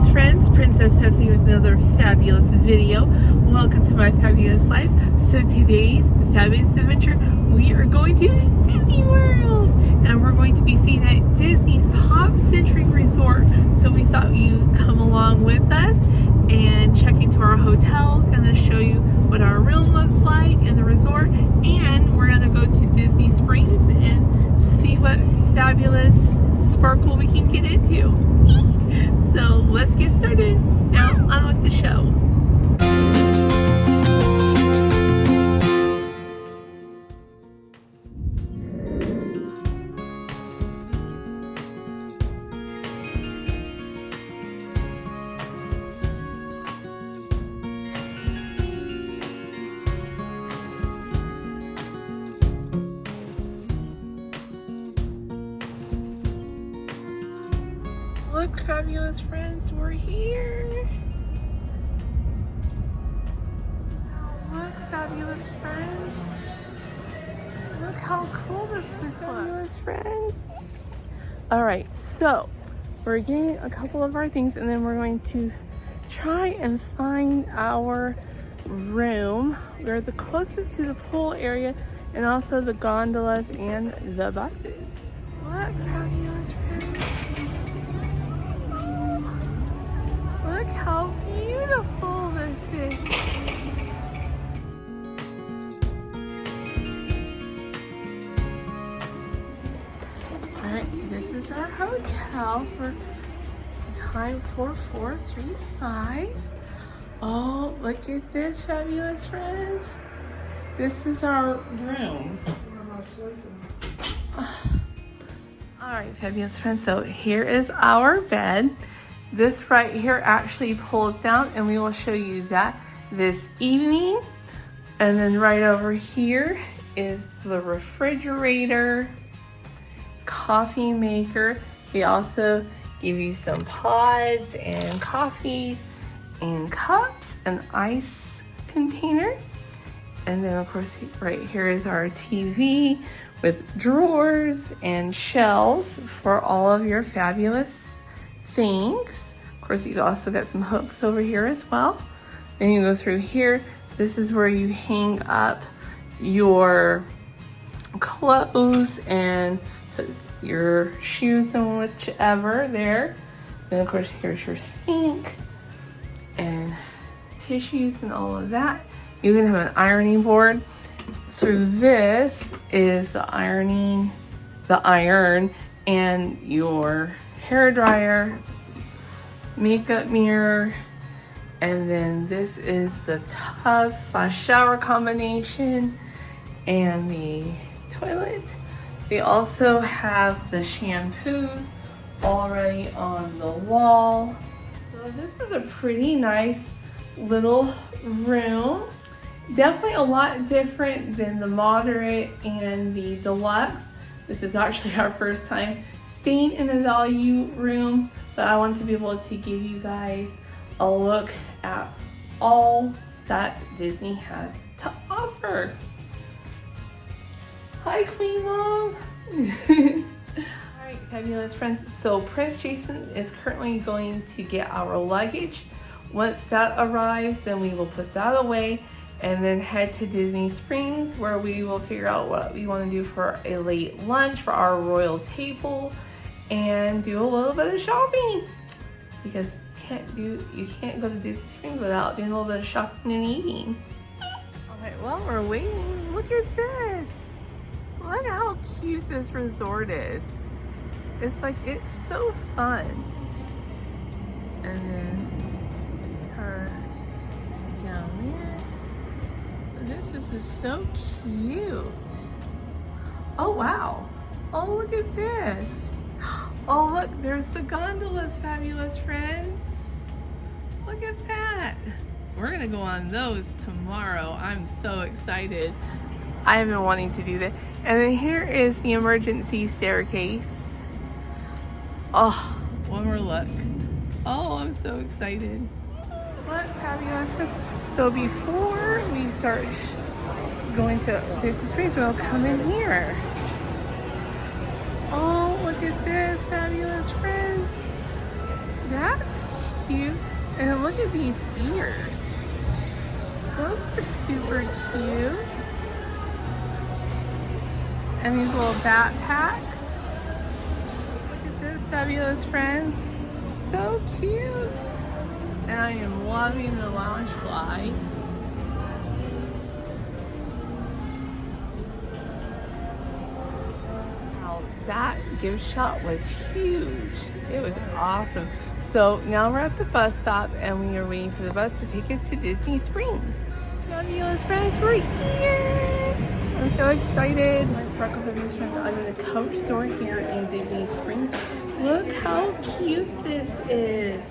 fabulous friends, Princess Tessa with another fabulous video. Welcome to my fabulous life. So today's fabulous adventure, we are going to Disney World, and we're going to be staying at Disney's Pop Century Resort. So we thought you'd come along with us and check into our hotel. Gonna show you what our room looks like in the resort, and we're gonna go to Disney Springs and see what fabulous sparkle we can get into. So let's get started. Now on with the show. Look, fabulous friends, we're here. Look, fabulous friends. Look how cool this place looks. Fabulous friends. All right, so we're getting a couple of our things, and then we're going to try and find our room. We're the closest to the pool area and also the gondolas and the buses. Look, fabulous friends. Look how beautiful this is. Alright, this is our hotel for time 4435. Oh, look at this, fabulous friends. This is our room. Alright, fabulous friends, so here is our bed. This right here actually pulls down, and we will show you that this evening. And then right over here is the refrigerator, coffee maker. They also give you some pods and coffee and cups and ice container. And then of course right here is our TV with drawers and shelves for all of your fabulous things. Of course, you also got some hooks over here as well. Then you go through here. This is where you hang up your clothes and put your shoes and whichever there. Then of course, here's your sink and tissues and all of that. You can have an ironing board. Through this is the iron and your hair dryer, makeup mirror, and then this is the tub / shower combination and the toilet. They also have the shampoos already on the wall. So this is a pretty nice little room. Definitely a lot different than the moderate and the deluxe. This is actually our first time staying in a value room, but I want to be able to give you guys a look at all that Disney has to offer. Hi, Queen Mom. All right, fabulous friends. So Prince Jason is currently going to get our luggage. Once that arrives, then we will put that away and then head to Disney Springs, where we will figure out what we want to do for a late lunch for our royal table and do a little bit of shopping, because you can't go to Disney Springs without doing a little bit of shopping and eating. All right, while we're waiting, look at this. Look how cute this resort is. It's like, it's so fun. And then it's kind of down there. This is so cute. Oh, wow. Oh, look at this. Oh, look, there's the gondolas, fabulous friends. Look at that. We're gonna go on those tomorrow. I'm so excited. I have been wanting to do that. And then here is the emergency staircase. Oh, one more look. Oh, I'm so excited. Look, fabulous friends. So before we start going to Disney Springs, we'll come in here. Oh, look at this, fabulous friends. That's cute. And look at these ears. Those are super cute. And these little backpacks. Look at this, fabulous friends. So cute. And I am loving the lounge fly. Wow, that gift shop was huge. It was awesome. So now we're at the bus stop and we are waiting for the bus to take us to Disney Springs. Fabulous friends, we're here! I'm so excited. My Sparkle Fabulous friends, I'm in the Coach store here in Disney Springs. Look how cute this is.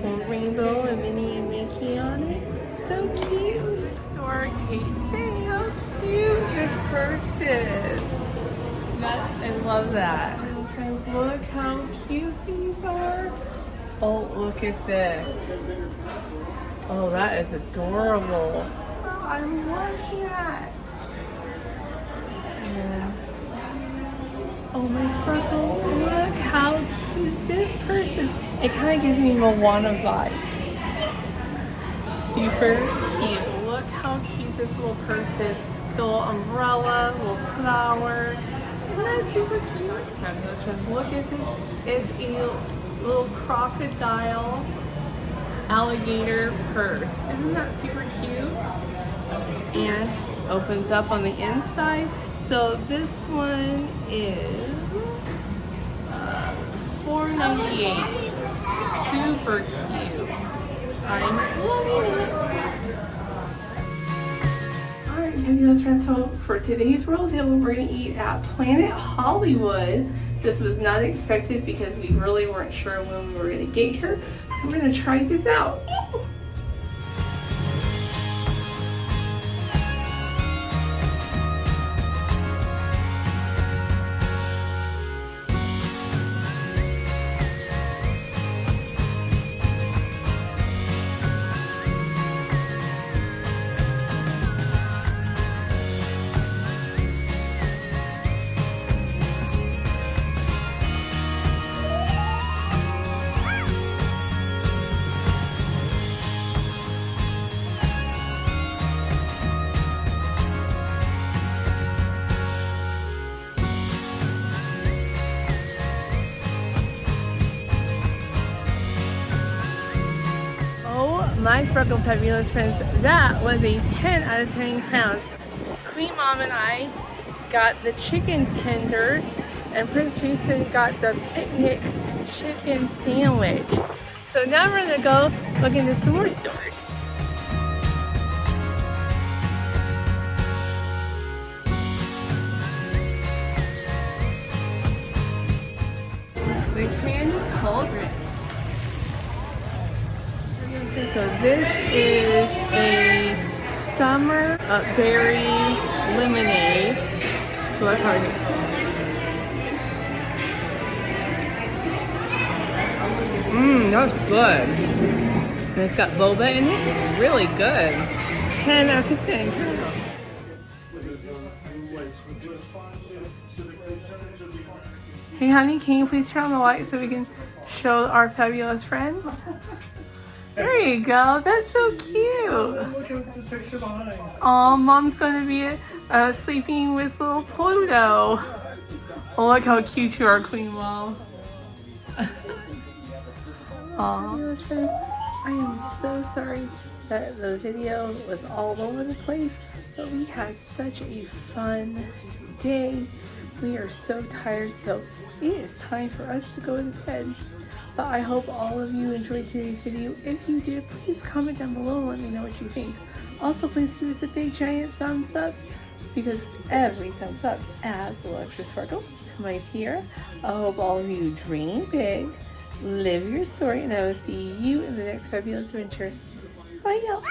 Little rainbow and Minnie and Mickey on it. So cute. Store Kate Spade, how cute this purse is. I love that. Friends, look how cute these are. Oh, look at this. Oh, that is adorable. Oh, I love that. And, oh, my Sparkle, look how cute this purse is. It kind of gives me Moana vibes. Super cute. Look how cute this little purse is. The little umbrella, little flower. Isn't that super cute? Fabulous friends, look at this. It's a little crocodile alligator purse. Isn't that super cute? And opens up on the inside. So this one is $4.98. Super cute. I'm loving it. Alright, fabulous friends, so for today's World Table, we're going to eat at Planet Hollywood. This was not expected because we really weren't sure when we were going to get here. So we're going to try this out. My Sparkle Fabulous friends, that was a 10 out of 10 crowns. Queen Mom and I got the chicken tenders and Prince Jason got the picnic chicken sandwich. So now we're gonna go look into some more stores. The Candy Cauldron. So this is a summer berry lemonade. So that's how it is. That's good. And it's got boba in it. Really good. 10 out of 10. Hey honey, can you please turn on the light so we can show our fabulous friends? There you go. That's so cute. Look at the picture behind. Oh, Mom's going to be sleeping with little Pluto. Oh, look how cute you are, Queen Mom. Aw. Friends, I am so sorry that the video was all over the place, but we had such a fun day. We are so tired, so it is time for us to go to bed. But I hope all of you enjoyed today's video. If you did, please comment down below and let me know what you think. Also, please give us a big giant thumbs up because every thumbs up adds a little extra sparkle to my tiara. I hope all of you dream big, live your story, and I will see you in the next fabulous adventure. Bye, y'all.